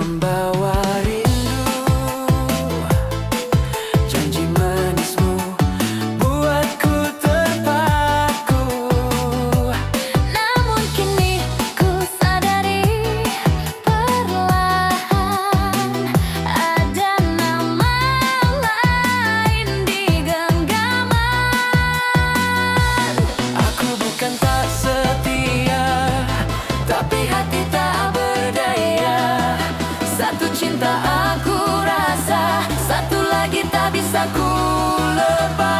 membawa rindu. Janji manismu buatku terpaku. Namun kini ku sadari perlahan ada nama lain di genggaman. Aku bukan tak setia, tapi hati tak berdaya. Satu cinta aku rasa, satu lagi tak bisa ku lepas.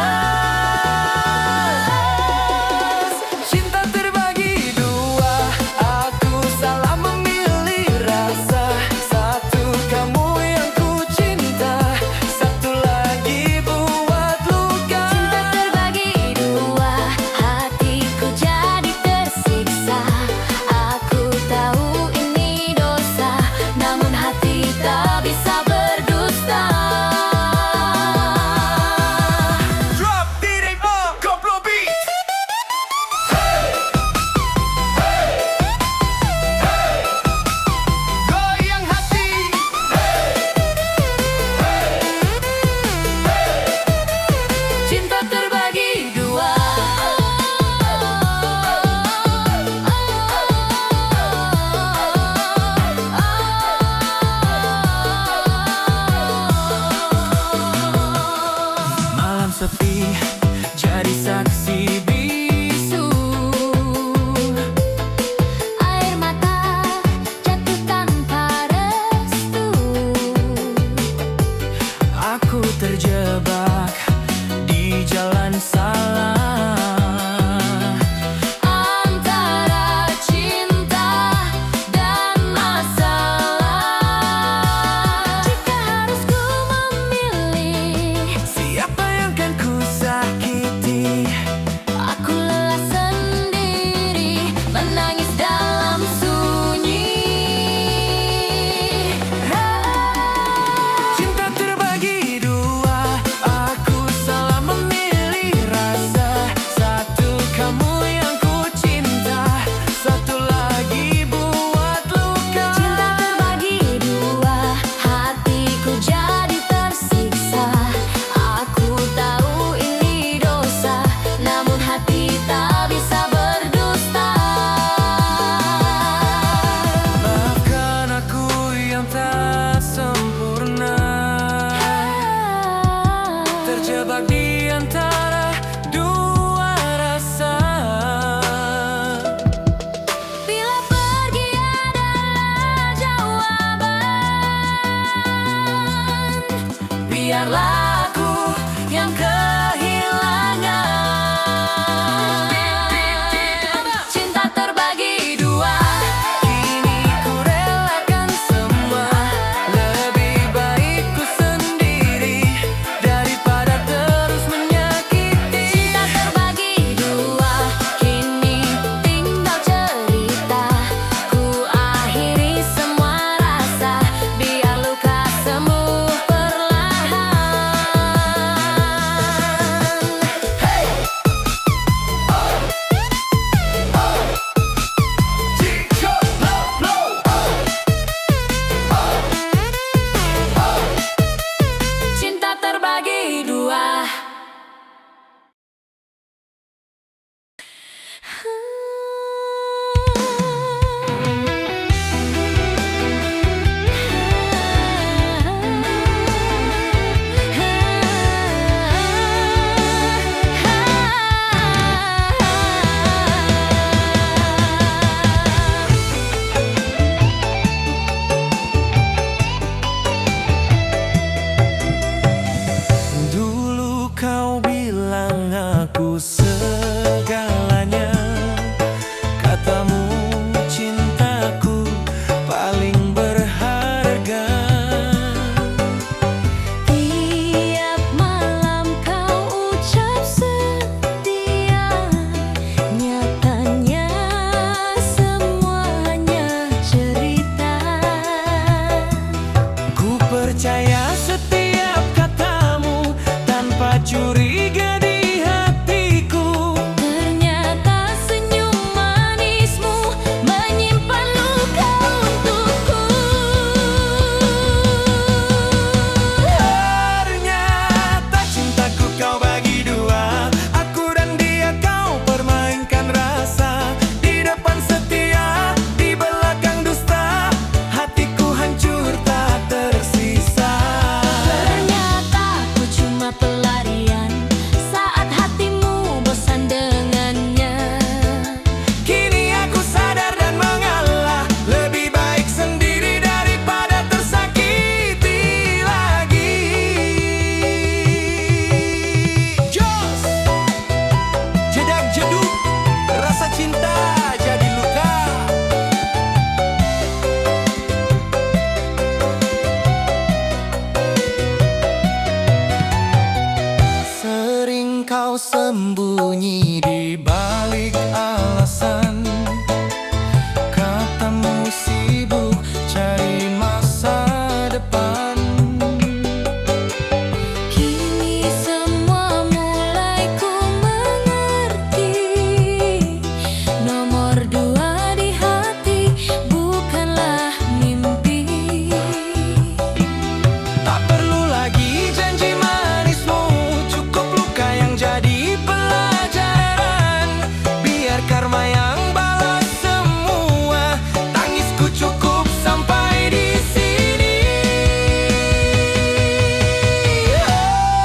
Cinta terbagi dua, aku salah memilih rasa. Satu kamu yang ku cinta, satu lagi buat luka. Cinta terbagi dua, hatiku jadi tersiksa. Aku tahu ini dosa, namun hati tak bisa berdusta. Drop beat up, koplo beat. Goyang hati. Cinta terbagi dua. Malam sepi jadi saksi bisu. Air mata jatuh tanpa restu. Aku terjebak di jalan salah. Antara cinta dan masalah. Jika harus ku memilih, Siapa yang kan ku sakiti? aku lelah sendiri, menangis dalam sunyi. Cinta terbagi dua, aku salah memilih rasa. Satu kamu yang ku cinta, satu lagi buat luka. Cinta terbagi dua, hatiku jadi tersiksa. Aku tahu ini dosa, namun hati tak bisa berdusta. Maafkan aku yang tak sempurna, terjebak di antara dua rasa. Bila pergi adalah jawaban, Biarlah aku yang kehilangan. cinta terbagi dua. Kini ku relakan semua, lebih baik ku sendiri daripada terus menyakiti. Cinta terbagi dua, kini tinggal cerita. Ku akhiri semua rasa, biar luka sembuh perlahan. sembunyi di balik alasan. Katamu sibuk cari masa depan. Kini semua mulai ku mengerti. Nomor dua di hati bukanlah mimpi. Tak perlu lagi janji manismu, cukup luka yang jadi pelajaran. Biar karma yang balas semua, tangisku cukup sampai di sini.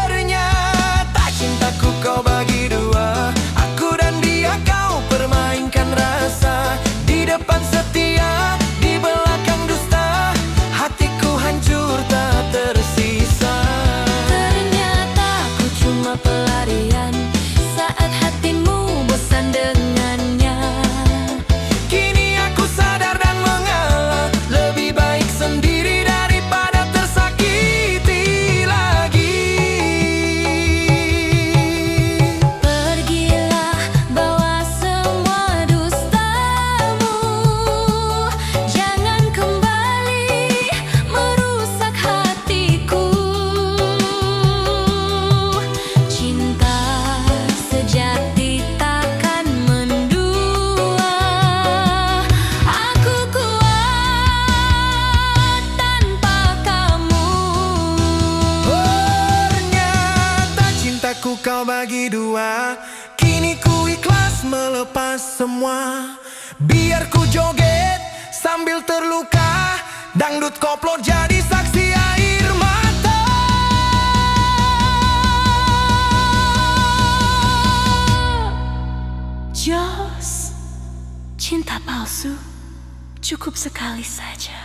Ternyata cintaku kau bagi dua, aku dan dia kau permainkan rasa. Di depan setia, di belakang dusta, hatiku hancur tak tersisa. Ternyata ku cuma pelarian saat hatimu bosan dengannya. Kini aku sadar dan mengalah, lebih baik sendiri daripada tersakiti lagi. Pergilah bawa semua dustamu, jangan kembali merusak hatiku. Cinta sejati takkan mendua. Aku kuat tanpa kamu. Ternyata cintaku kau bagi dua, kini ku ikhlas melepas semua. Biar ku joget sambil terluka, dangdut koplo jadi saksi air mata. Jos, cinta palsu cukup sekali saja.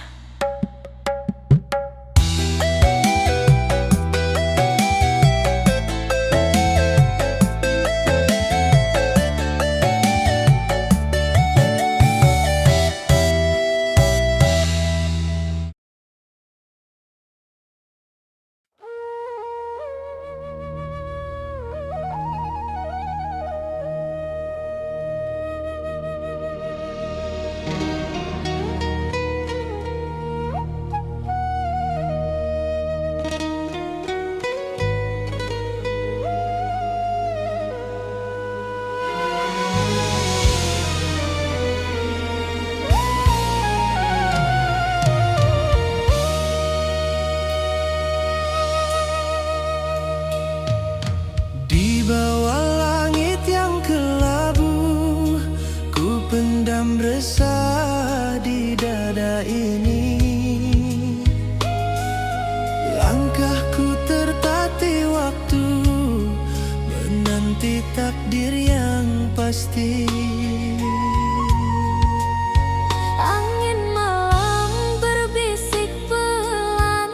Di bawah langit yang kelabu, ku pendam resah di dada ini. Langkahku tertatih waktu, menanti takdir yang pasti. Angin malam berbisik pelan,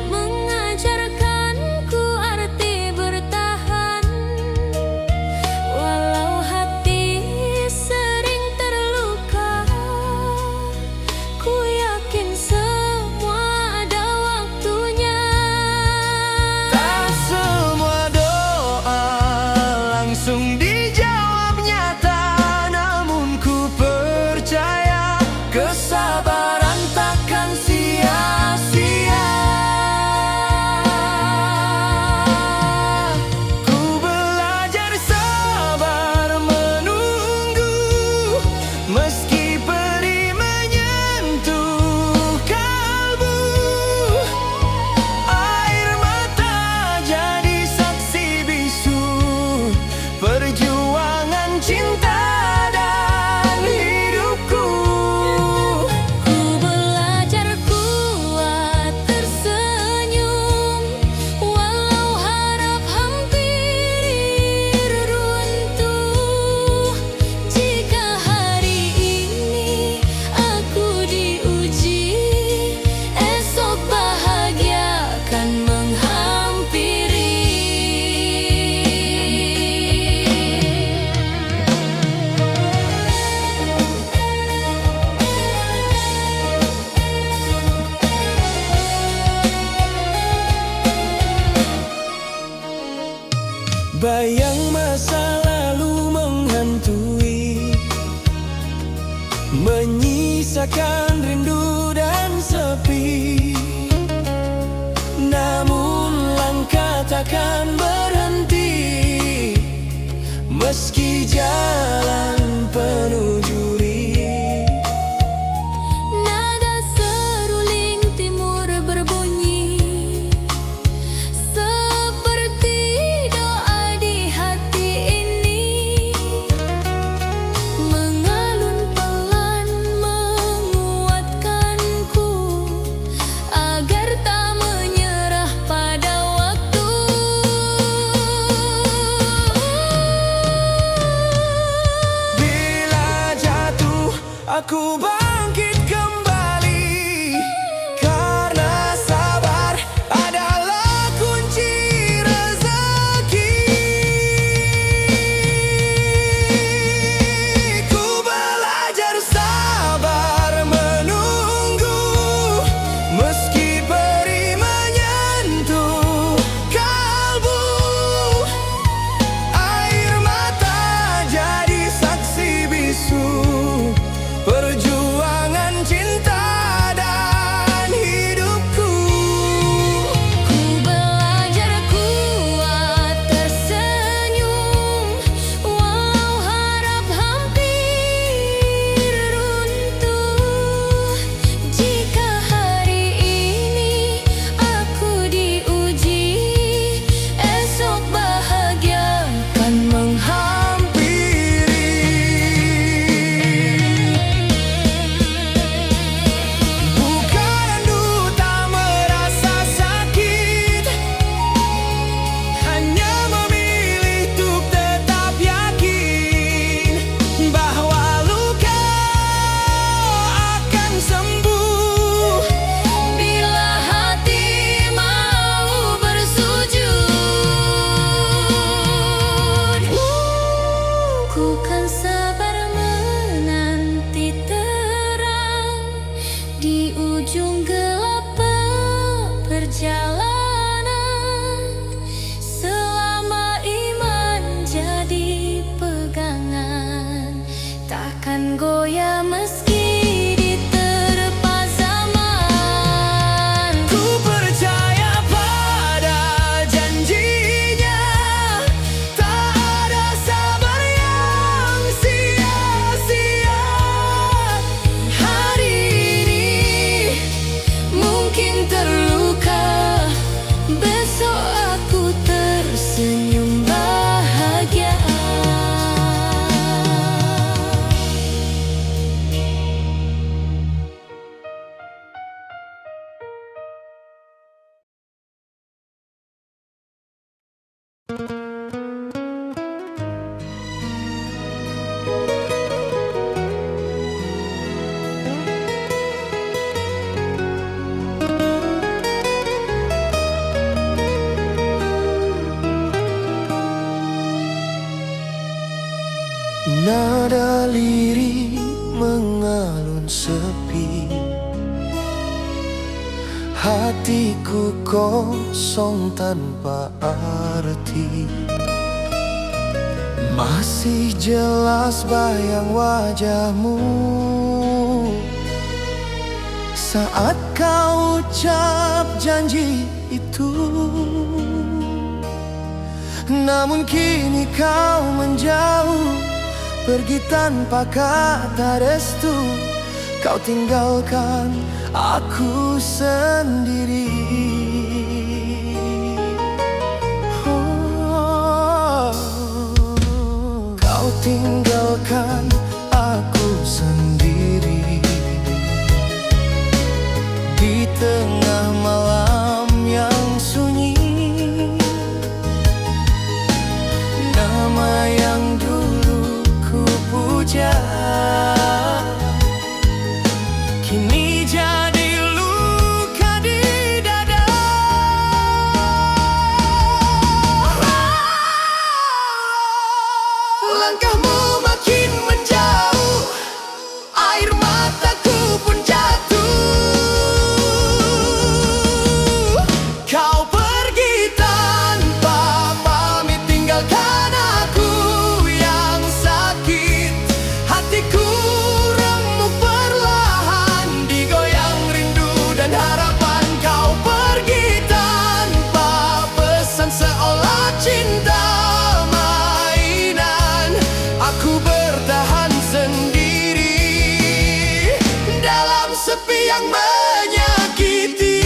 mengajarkanku arti bertahan. Walau hati sering terluka, ku yakin semua ada waktunya. Tak semua doa langsung dijawab di ujung gelap perjalanan. Selama iman jadi pegangan, takkan goyah meski diterpa zaman. Ku percaya pada janjinya, tak ada sabar yang sia-sia. Hari ini mungkin terluka, besok aku tersenyum bahagia. Nada lirik mengalun sepi, hatiku kosong tanpa arti. Masih jelas bayang wajahmu saat kau ucap janji itu. Namun kini kau menjauh, pergi tanpa kata restu. Kau tinggalkan aku sendiri. Oh, kau tinggalkan aku sendiri di tengah malam yang sunyi. Nama yang dulu ku puja kini jadi luka di dada. Langkahmu makin menjauh, air mataku pun jatuh. Kau pergi tanpa pamit, tinggalkan aku yang sakit. Hatiku remuk perlahan, digoyang rindu dan harapan. Kau pergi tanpa pesan, seolah cinta mainan. Aku bertahan sendiri dalam sepi yang menyakiti.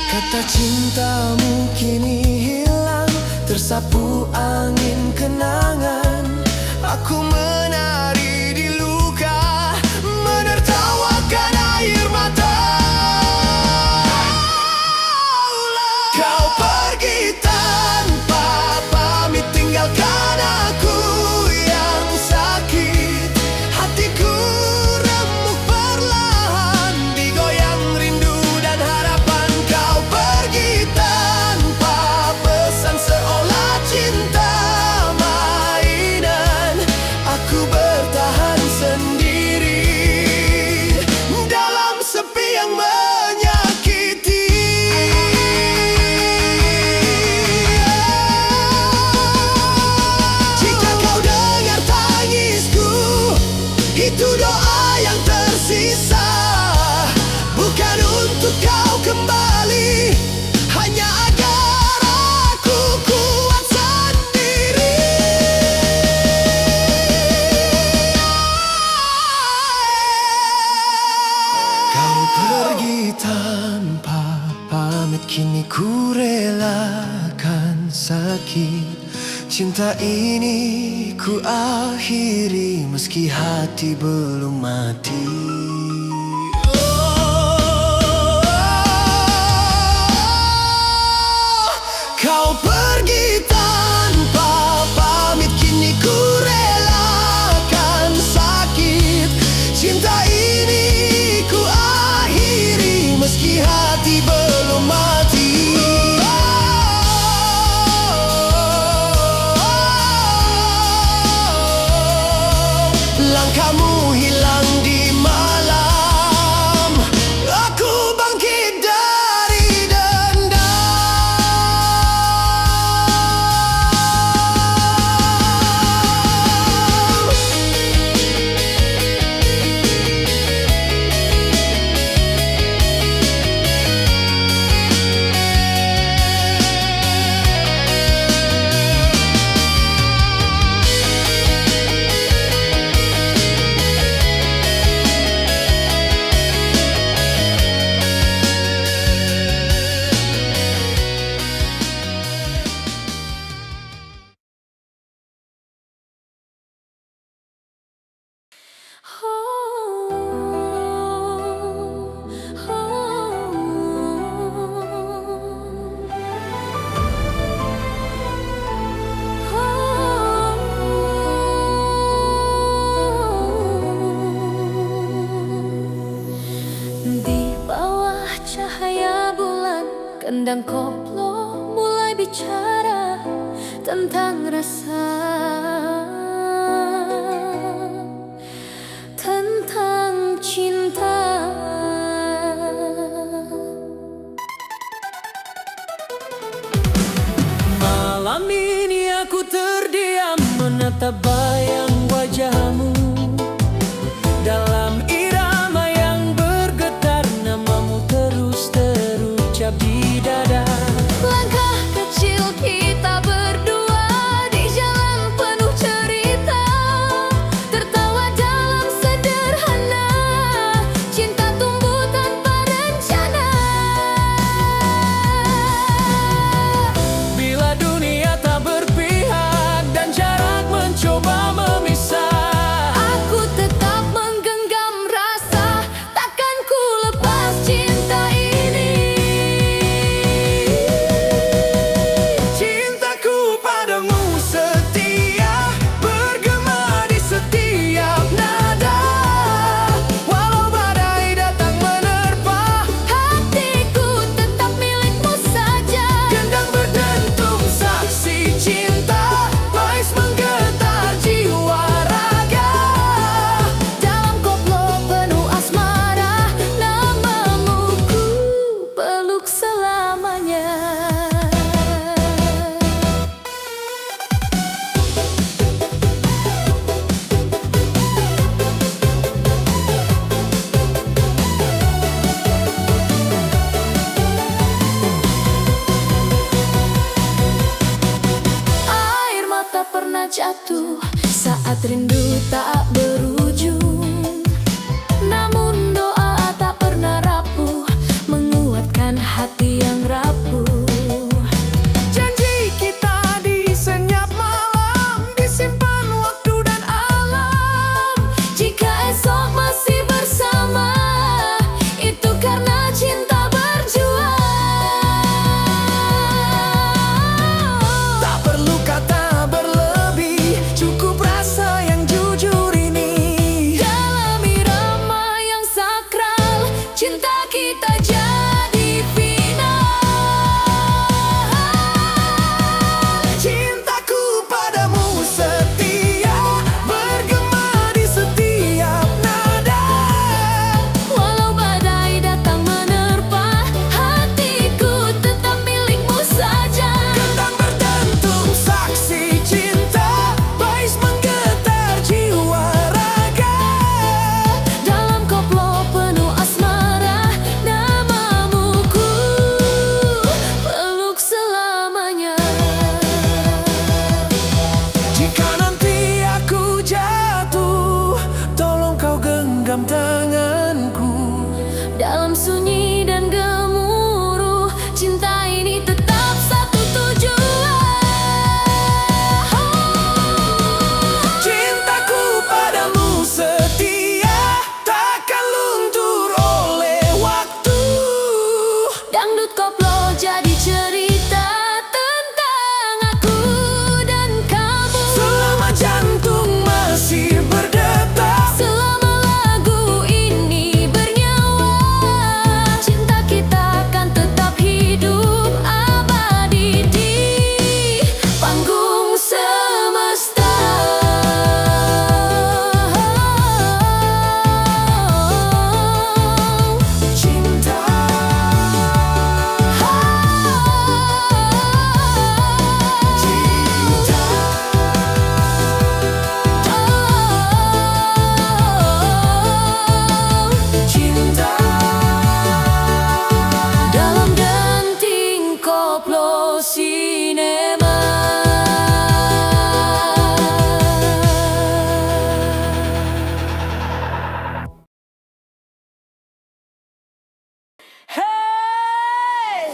Kata cintamu kini hilang, tersapu angin kenangan. Aku menari di luka, menertawakan air mata. Kau pergi tanpa pamit, tinggalkan aku yang sakit. Hatiku remuk perlahan, digoyang rindu dan harapan. Kau pergi tanpa pesan, seolah cinta mainan. Aku bertahan sendiri dalam sepi yang menyakiti. Jika kau dengar tangisku, itu doa yang tersisa. Bukan untuk kau kembali, hanya agar aku kuat sendiri. Kau pergi tanpa pamit, kini ku relakan sakit. Cinta ini ku akhiri meski hati belum mati. Kau pergi tanpa pamit, kini ku relakan sakit. Cinta ini ku akhiri meski hati belum mati. Langkahmu hilang di malam, aku bangkit dari dendam. Di bawah cahaya bulan, kendang koplo mulai bicara tentang rasa, tentang cinta. Malam ini aku terdiam menatap bayang wajahmu. Dalam irama yang bergetar, namamu terus terucap di dada. Langkah kecil kita berdua di jalan penuh cerita, tertawa dalam sederhana, cinta tumbuh tanpa rencana. Bila dunia tak berpihak dan jarak mencoba memisah, Aku tetap menggenggam rasa, takkan ku lepas cinta ini. Cintaku padamu setia, bergema di setiap nada. Walau badai datang menerpa, Hatiku tetap milikmu saja. gendang berdentum saksi cinta, bais menggetar jiwa raga. Dalam koplo penuh asmara, namamu ku peluk selamanya. Air mata pernah jatuh saat rindu tak berujung, namun doa tak pernah rapuh menguatkan hati yang rapuh. Janji kita di senyap malam, disimpan waktu dan alam. Jika esok masih bersama, itu karena cinta berjuang. Tak perlu kata berlebih, cukup rasa yang jujur ini. Dalam irama yang sakral, cinta kita jadi final. Cintaku padamu setia, bergema di setiap nada. Walau badai datang menerpa, hatiku tetap milikmu saja. Gendang berdentum saksi cinta, bais menggetar jiwa raga. Dalam koplo penuh asmara, namamu ku peluk selamanya. Jika nanti aku jatuh, tolong kau genggam tanganku. Dalam sunyi dan gemuruh, cinta ini tetap satu tujuan. Hey,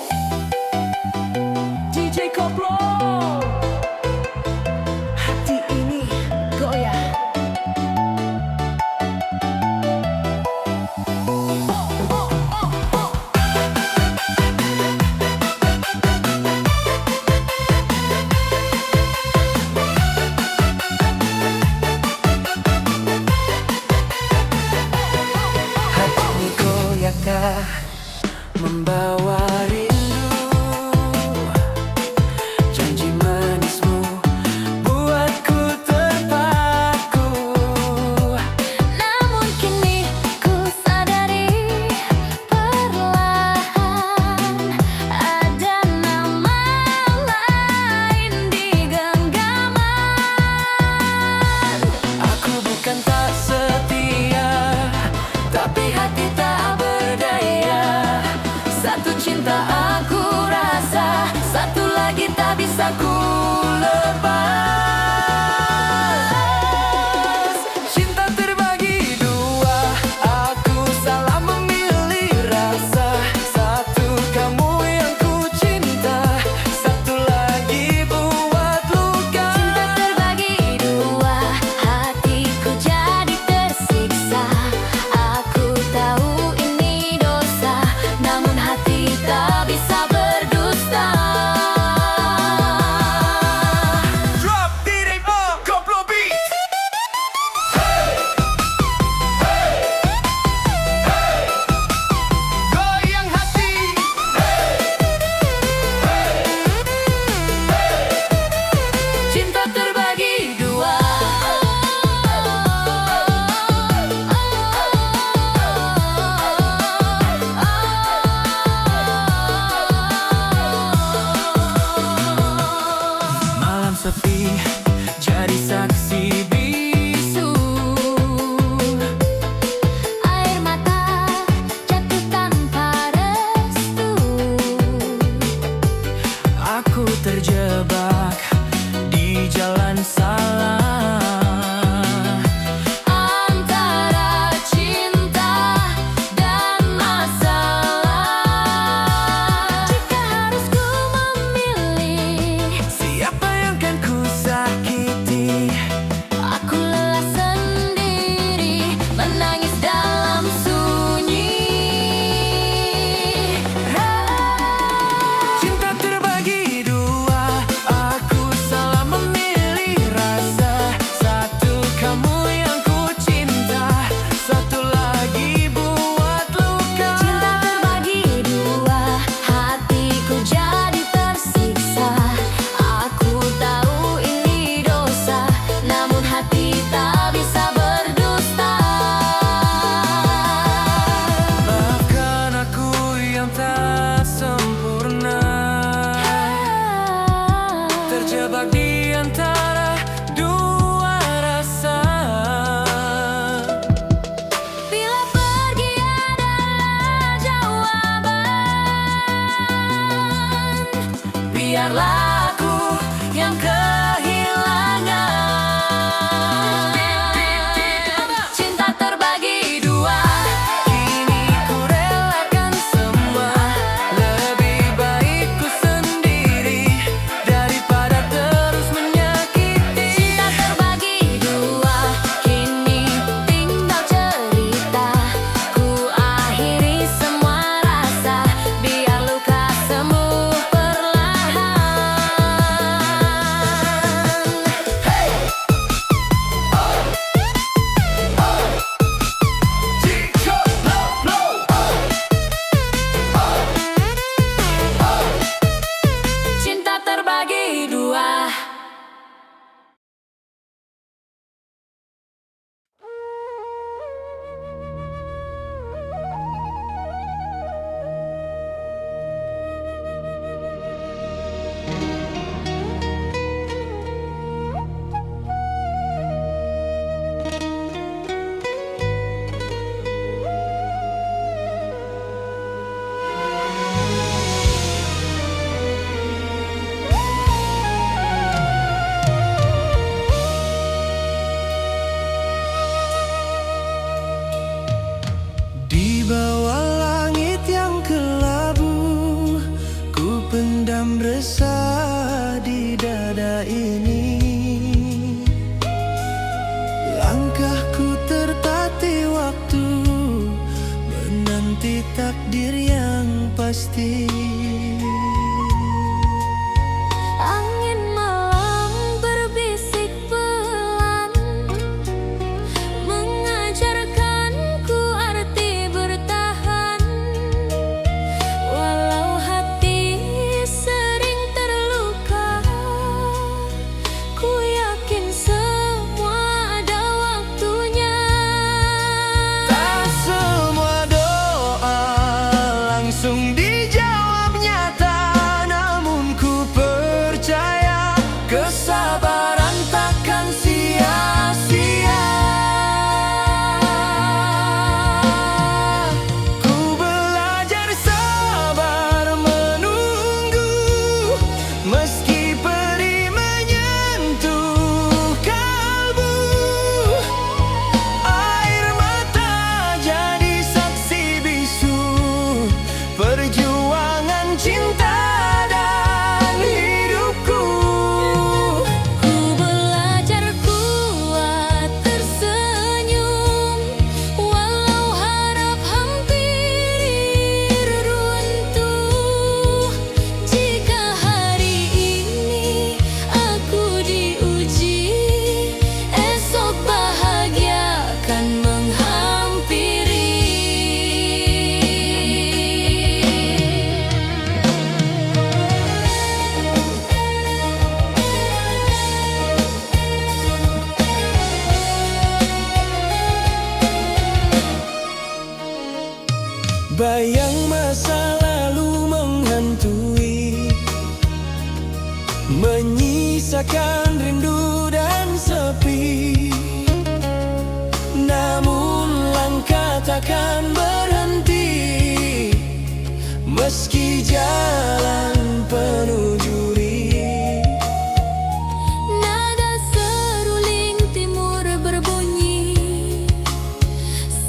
DJ Koplo, hati ini goyah. Hatimu goyahkah membawa rindu, janji manismu buatku terpaku. Namun kini ku sadari perlahan ada nama lain di genggaman. Aku bukan tak setia, tapi hati tak berdaya. Satu cinta aku rasa, satu lagi tak bisa ku lepas. Cinta terbagi dua, aku salah memilih rasa. Satu kamu yang ku cinta, satu lagi buat luka. Cinta terbagi dua, hatiku jadi tersiksa. Aku tahu ini dosa, namun hati tak bisa berdusta. Drop DJ Koplo beat. Goyang hati. Cinta terbagi dua. Malam sepi jadi saksi bisu. Air mata jatuh tanpa restu. Aku terjebak di jalan salah. Antara cinta dan masalah. Jika harus ku memilih, Siapa yang kan ku sakiti? aku lelah sendiri, menangis dalam sunyi. Cinta terbagi dua, aku salah memilih rasa. Satu kamu yang ku cinta, satu lagi buat luka. Cinta terbagi dua, hatiku jadi tersiksa. Aku tahu ini dosa, namun hati tak bisa berdusta. Maafkan aku yang tak sempurna, terjebak di antara dua rasa. Bila pergi adalah jawaban, Biarlah aku yang kehilangan. Cinta terbagi dua, kini ku relakan semua. Lebih baik ku sendiri daripada terus menyakiti. cinta terbagi dua, kini tinggal cerita. Ku akhiri semua rasa, biar luka sembuh perlahan. Cinta terbagi dua. Di bawah langit yang gelap, menanti takdir yang pasti. Angin malam berbisik pelan, mengajarkanku arti bertahan. Walau hati sering terluka, ku yakin semua ada waktunya. Tak semua doa langsung dijawab nyata, namun ku percaya kesabaran takkan sia-sia. Ku belajar sabar menunggu, meski pedih menyentuh kalbu. Air mata jadi saksi bisu perjuangan cinta dan hidupku. Ku belajar kuat tersenyum, walau harap hampir runtuh. Jika hari ini aku diuji, esok bahagia akan menghampiri. Bayang masa lalu menghantui, menyisakan rindu dan sepi. Namun langkah takkan berhenti, meski jalan penuh duri. Nada seruling timur berbunyi,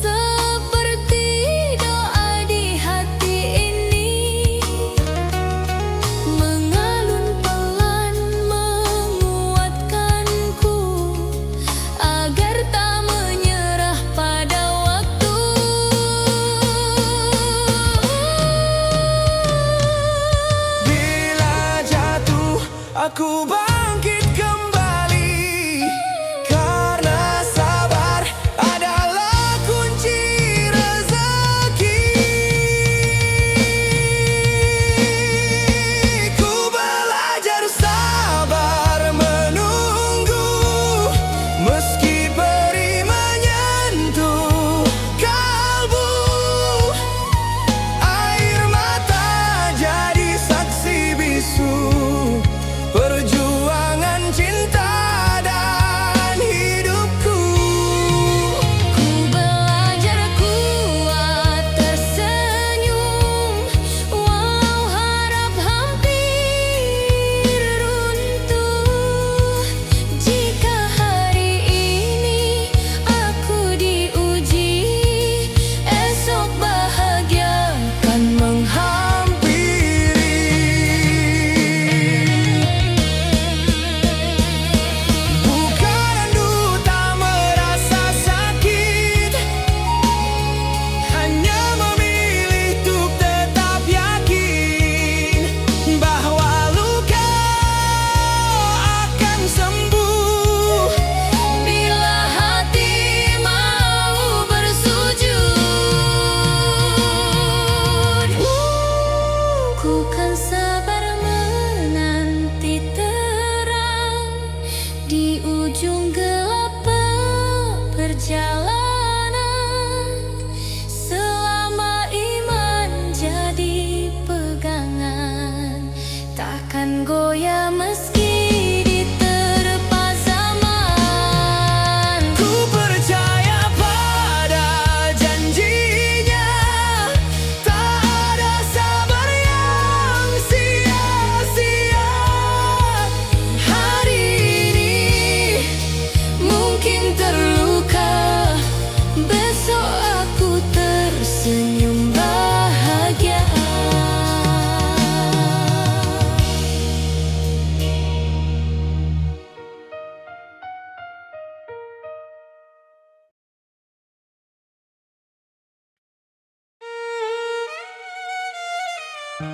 seperti doa di hati ini, mengalun pelan menguatkanku agar tak menyerah pada waktu. Bila jatuh, aku bangkit kembali, karena sabar adalah kunci rezeki. Ku belajar sabar menunggu, meski perih menyentuh kalbu. Air mata jadi saksi bisu perjuangan Nada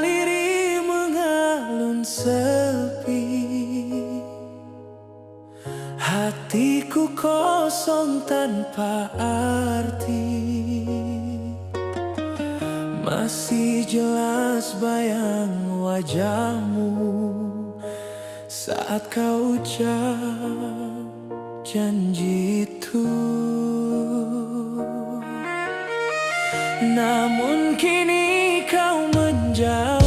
lirih mengalun sepi, hatiku kosong tanpa arti. Masih jelas bayang wajahmu saat kau ucap janji itu. Namun kini kau menjauh,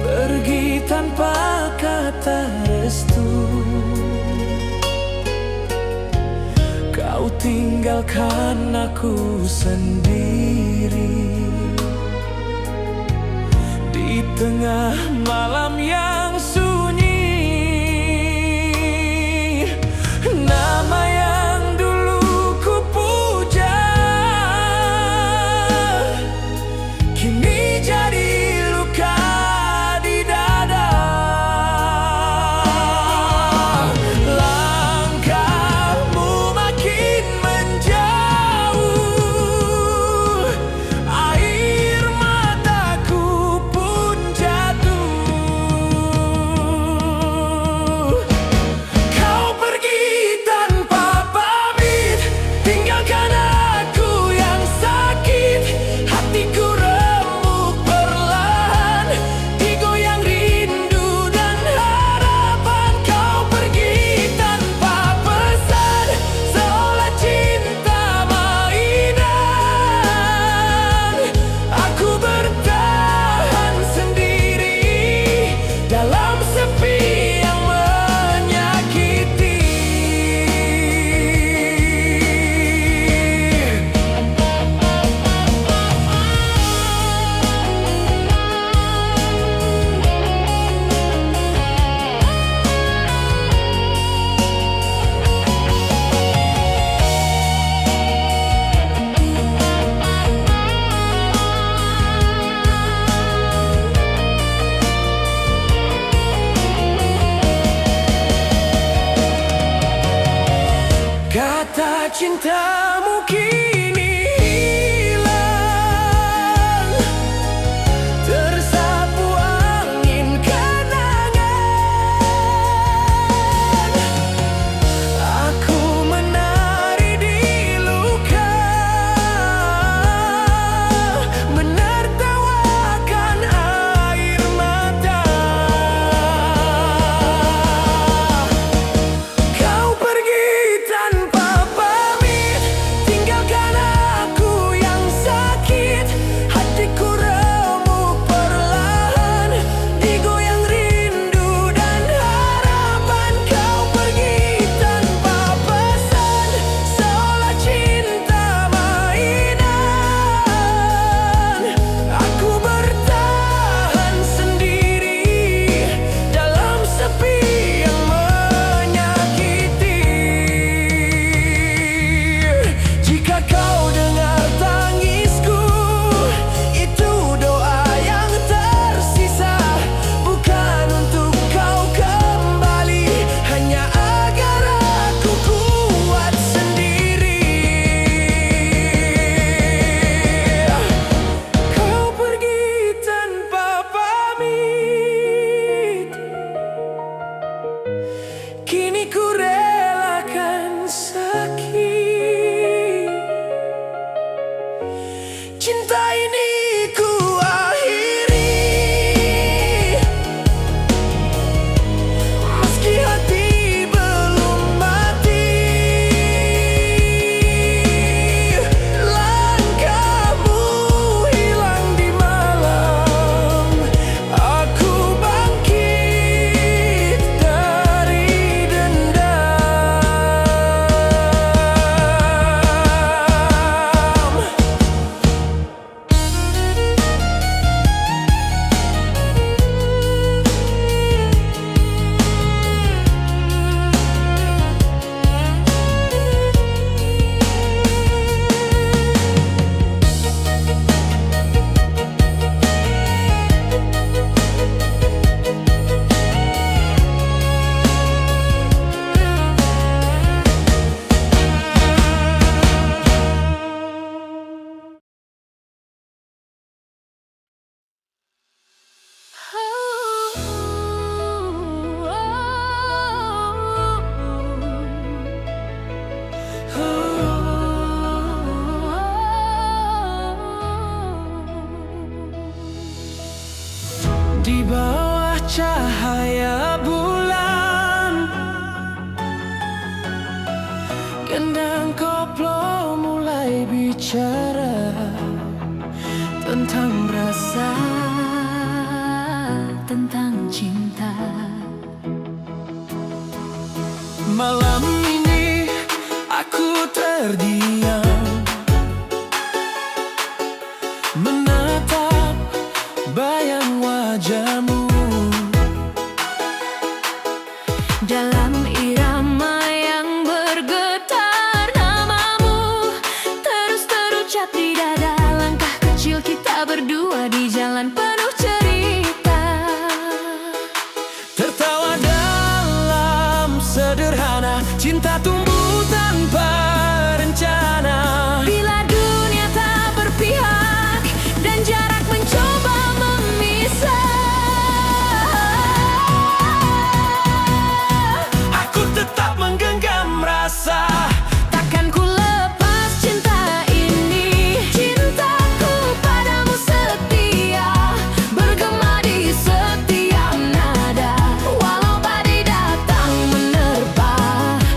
pergi tanpa kata restu. Kau tinggalkan aku sendiri di tengah malam yang sunyi. Nama yang dulu ku puja kini jadi luka di dada. Langkahmu makin menjauh, air mataku pun jatuh. Kau pergi tanpa pamit, tinggalkan aku yang sakit. Hatiku remuk perlahan, digoyang rindu dan harapan. Kau pergi tanpa pesan, seolah cinta mainan. Aku bertahan sendiri dalam sepi yang menyakiti. Kata cintamu kini hilang, tersapu angin kenangan. Aku menari di luka, menertawakan air mata. Kau pergi tanpa pamit, tentang rasa, tentang cinta. Malam ini aku terdiam, menatap bayang wajahmu. Dalam irama yang bergetar namamu terus terucap di dada. Langkah kecil kita berdua di jalan penuh cerita. Tertawa dalam sederhana, cinta tumbuh tanpa rencana. Bila dunia tak berpihak dan jarak mencoba memisah, Aku tetap menggenggam rasa. takkan ku lepas cinta ini. Cintaku padamu setia, bergema di setiap nada. Walau badai datang menerpa,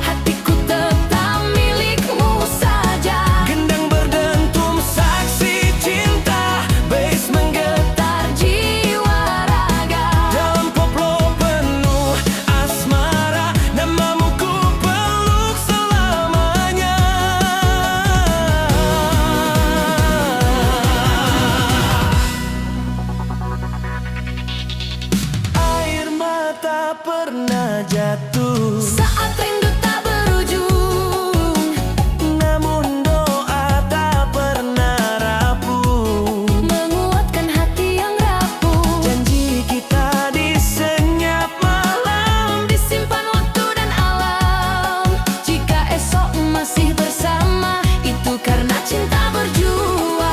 hatiku tetap milikmu saja. Gendang berdentum saksi cinta, bass menggetar Jiwa raga, dalam koplo penuh asmara. Namamu ku peluk selamanya. Air mata pernah jatuh, saat rindu tak berujung, namun doa tak pernah rapuh. menguatkan hati yang rapuh. Janji kita di senyap malam, Disimpan waktu dan alam. Jika esok masih bersama, itu karena cinta berjuang.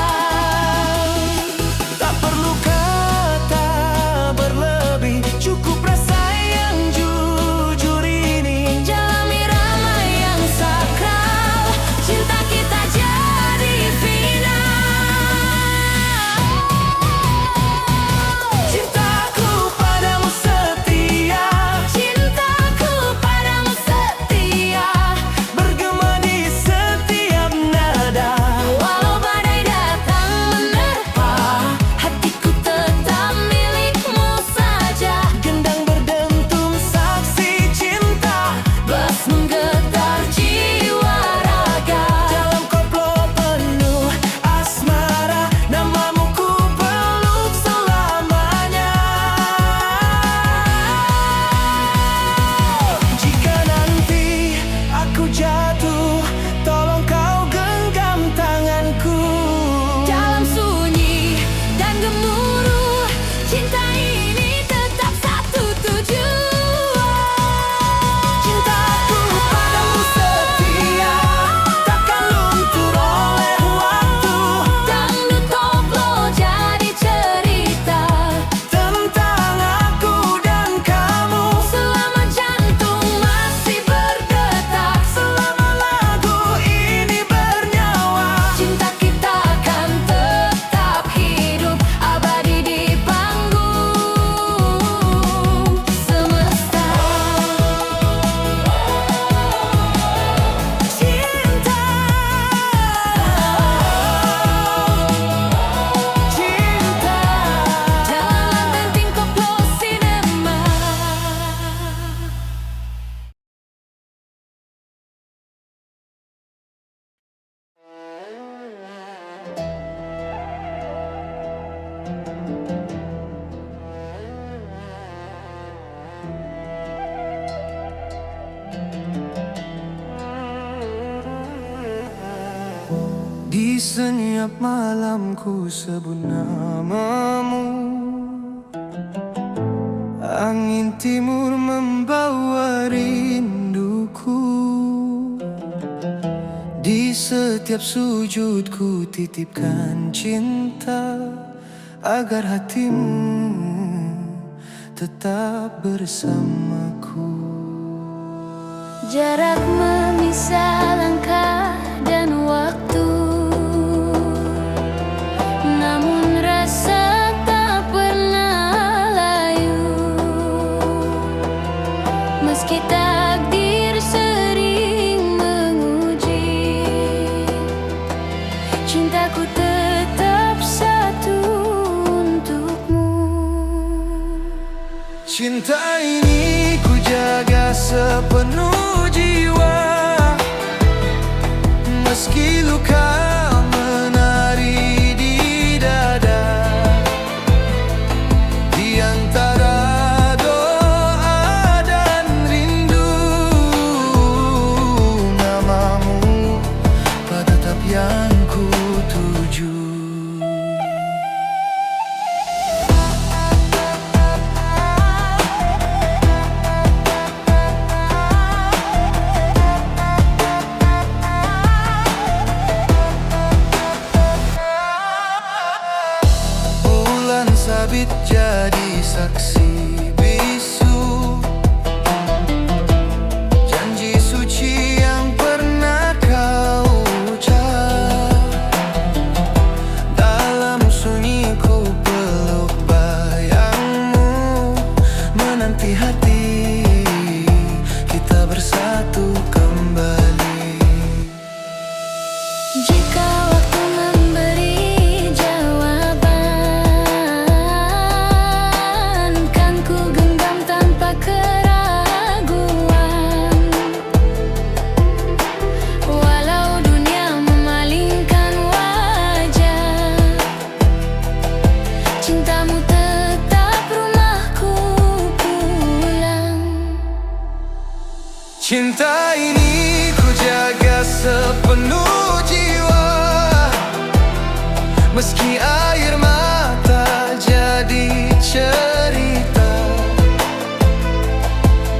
tak perlu kata berlebih, cukup rasa yang jujur ini. Dalam irama yang sakral, cinta kita jadi final. Cintaku padamu setia, Cintaku padamu setia, bergema di setiap nada. walau badai datang menerpa, hatiku tetap milikmu saja. Gendang berdentum saksi cinta, Bass menggetar jiwa raga, dalam koplo penuh asmara. Namamu ku peluk selamanya. Jika nanti aku jatuh, tolong kau genggam tanganku. dalam sunyi dan gemuruh, cinta ini tetap satu tujuan. Cintaku padamu setia, takkan luntur oleh waktu. Dangdut koplo jadi cerita, Tentang aku dan kamu, selama jantung masih berdetak, selama lagu ini bernyawa. cinta kita akan tetap hidup abadi di panggung semesta. Cinta, cinta. Dalam lenting koplo sinema. Di senyap malamku sebut namamu. Angin timur membawa rinduku. Di setiap sujudku titipkan cinta, agar hatimu tetap bersamaku. Jarak memisah langkah dan waktu, namun rasa tak pernah layu. Meski takdir sering menguji, cintaku tetap satu. Cinta ini ku jaga sepenuh jiwa, meski luka menari di dada. Di antara doa dan rindu, namamu pada tatap yang ku tuju. Sabit jadi saksi bisu, janji suci yang pernah kau ucap. Dalam sunyi ku peluk bayangmu, menanti hati kita bersatu kembali. Jika waktu memberi jawaban, kan ku genggam tanpa keraguan. Walau dunia memalingkan wajah, cintamu tetap rumahku pulang. Cinta ini ku jaga sepenuh jiwa, meski air mata jadi cerita.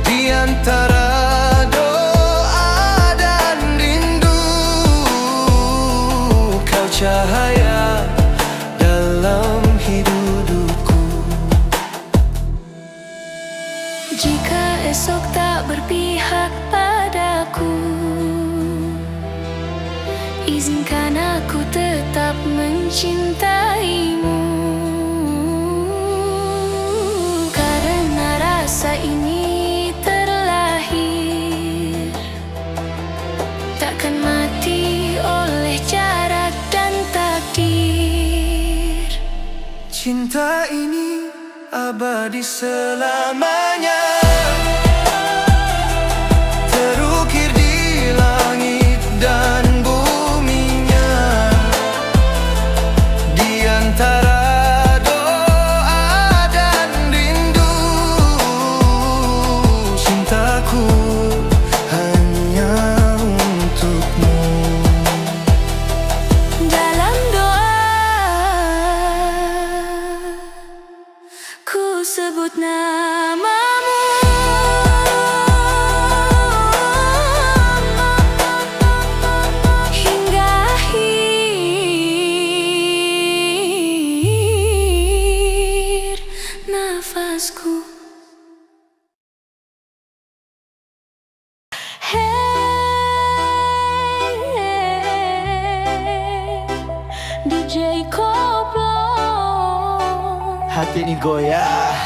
Di antara doa dan rindu, kau cahaya dalam hidupku. Jika esok tak berpihak padaku, izinkan aku tetap mencintaimu. Karena rasa ini terlahir, takkan mati oleh jarak dan takdir. Cinta ini abadi selamanya, terukir di langit dan buminya. Di antara doa dan rindu, cintaku hanya untukmu. Dalam doa ku sebut namamu, hingga akhir nafasku. Hey, DJ Koplo, Hati ini goyah.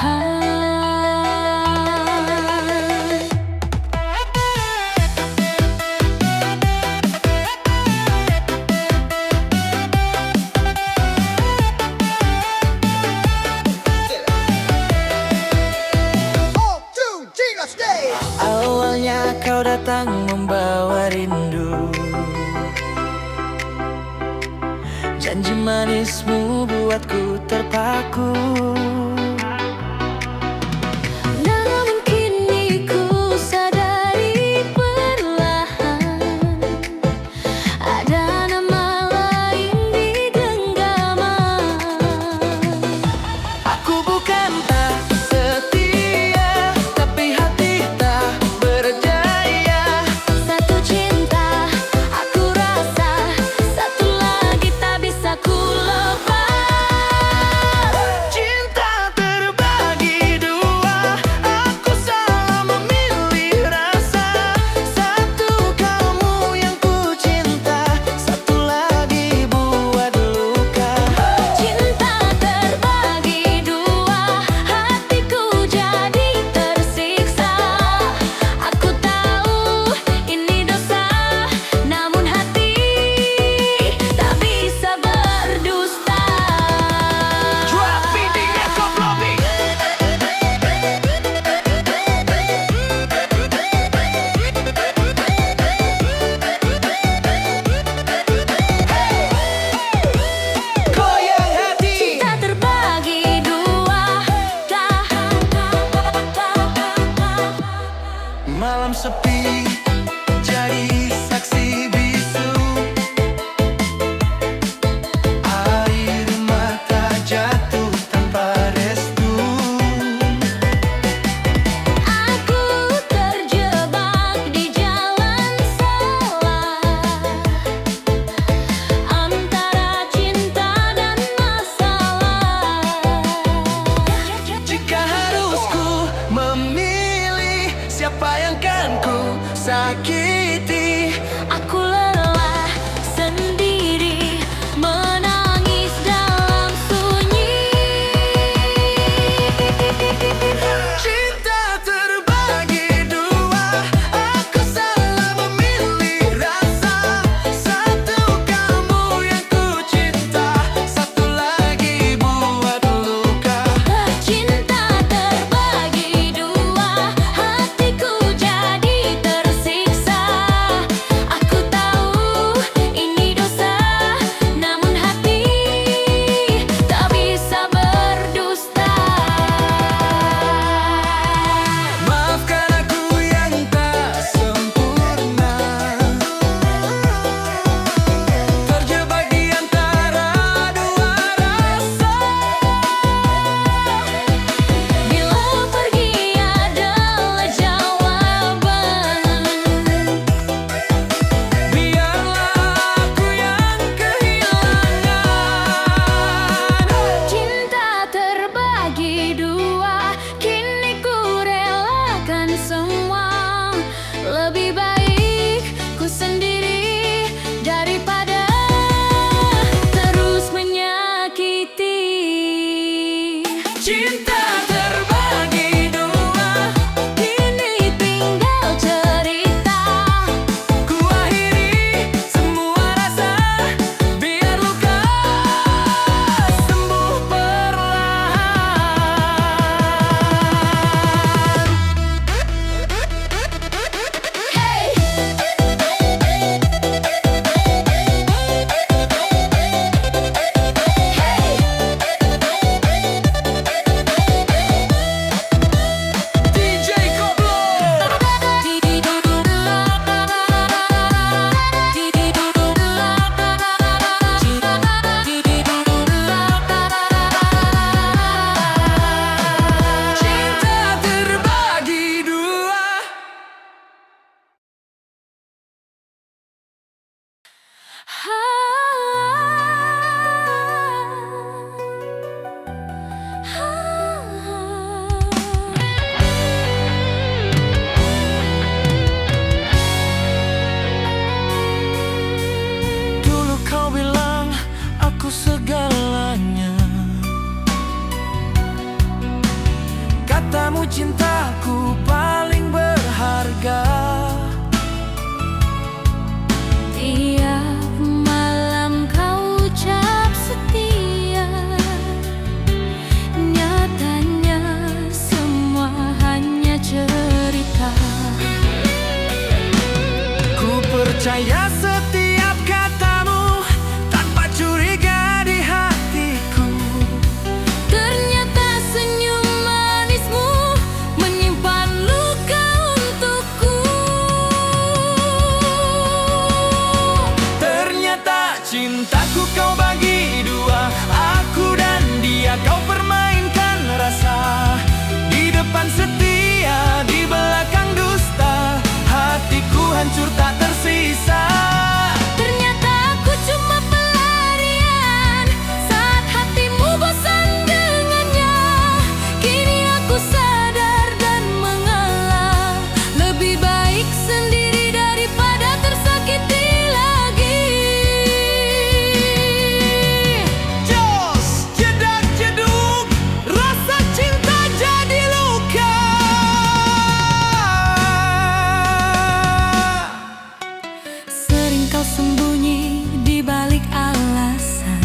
Awalnya kau datang membawa rindu, janji manismu buatku terpaku. namun kini ku sadari perlahan, ada nama lain di genggaman. Aku bukan tak setia, tapi hati tak berdaya. Satu cinta aku rasa, satu lagi tak bisa ku lepas. Cinta cintaku kau bagi dua, aku dan dia kau permainkan rasa. Di depan setia, di belakang dusta, hatiku hancur tak tersisa. Ternyata aku cuma pelarian saat hatimu bosan dengannya. Kini aku sadar dan mengalah, lebih baik sendiri daripada tersakiti lagi. Jos, jedak jeduk, rasa cinta jadi luka. Sering kau sembunyi di balik alasan,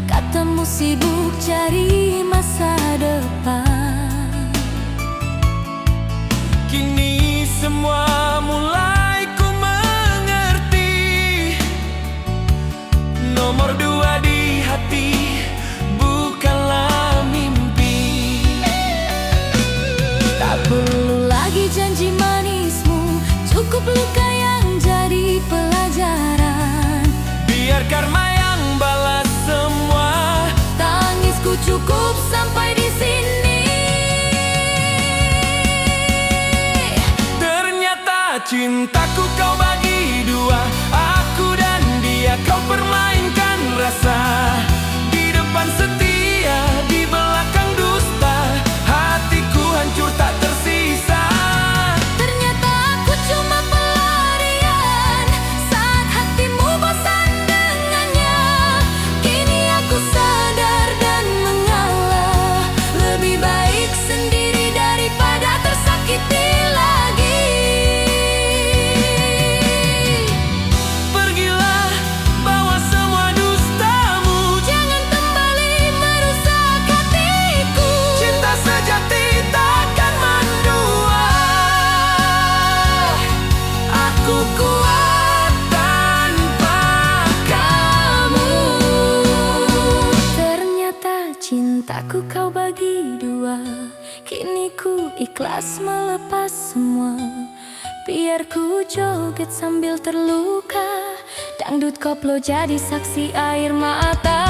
katamu sibuk cari masa depan. Kini semua mulai ku mengerti, nomor dua di hati bukanlah mimpi. Tak perlu lagi janji manismu, cukup luka yang jadi pelajaran. Biar karma yang balas semua. Tangisku cukup sampai di sini. Ternyata cintaku kau bagi dua, aku dan dia kau permainkan rasa. Di depan setia, di belakang dusta, hatiku hancur tak tersisa. Ternyata aku cuma pelarian saat hatimu bosan dengannya. Kini aku sadar dan mengalah, lebih baik sendiri daripada tersakiti lagi. Pergilah, bawa semua dustamu. Jangan kembali merusak hatiku. Cinta sejati takkan mendua. Aku kuat tanpa Kamu, ternyata cintaku kau bagi dua. Kini ku ikhlas melepas semua. Biar ku joget sambil terluka, dangdut koplo jadi saksi air mata.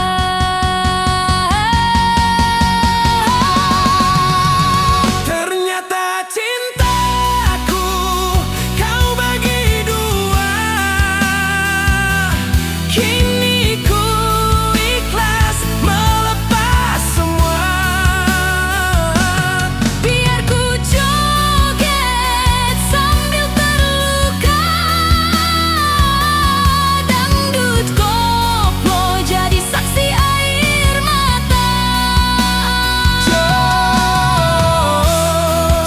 Ternyata cintaku kau bagi dua. Kini ku ikhlas melepas semua. Biar ku joget sambil terluka, dangdut koplo jadi saksi air mata.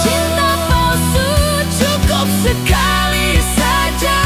Cinta palsu cukup sekali saja.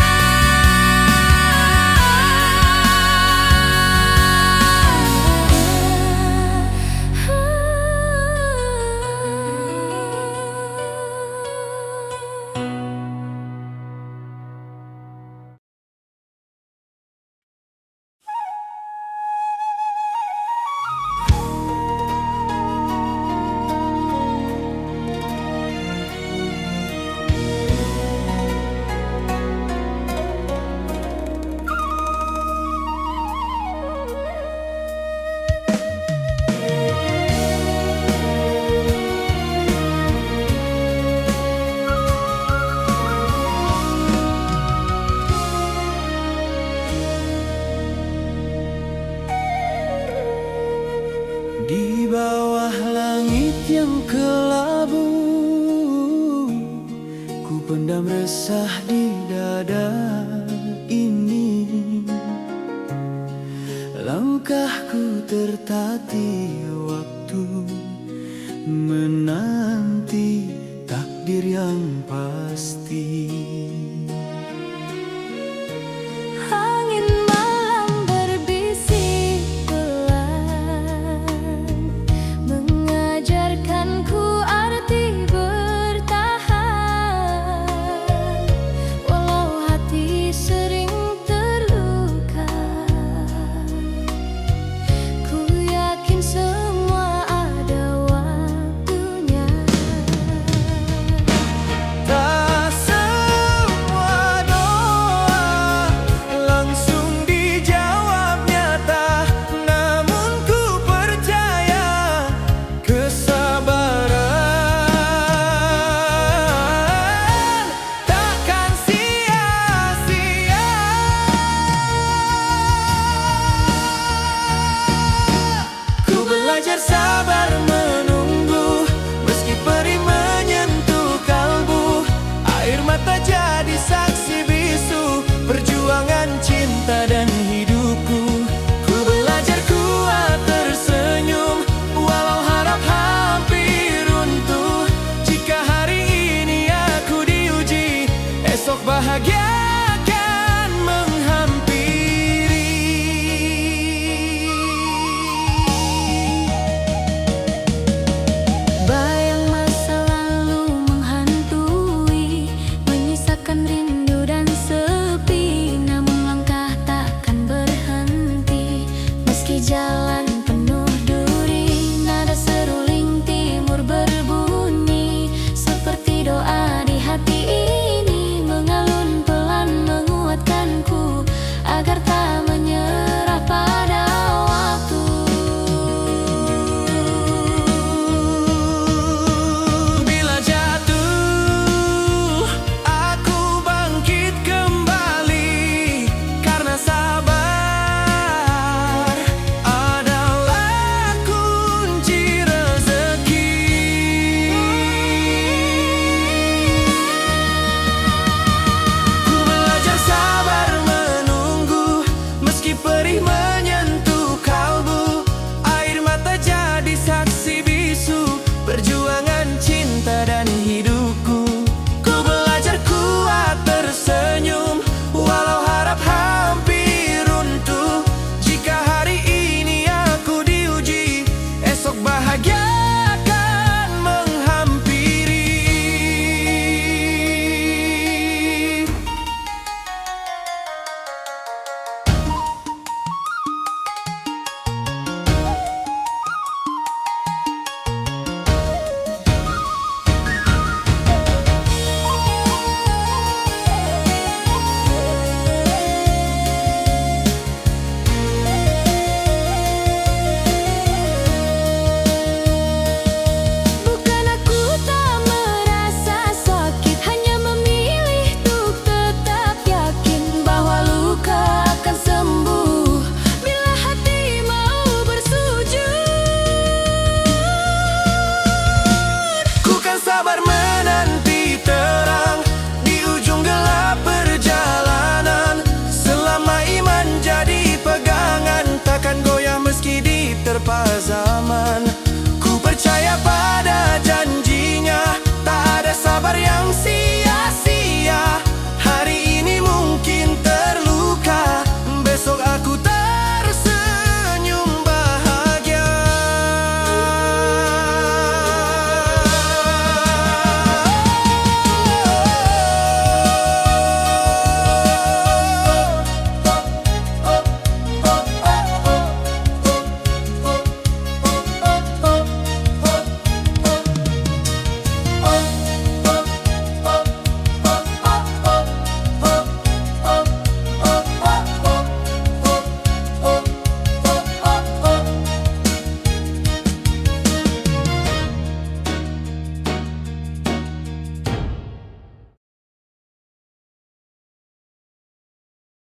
Di bawah langit yang kelabu, ku pendam resah di dada ini. Langkahku tertatih waktu, menanti takdir yang pasti. Angin malam berbisik pelan, mengajarkanku arti bertahan. Walau hati agar tak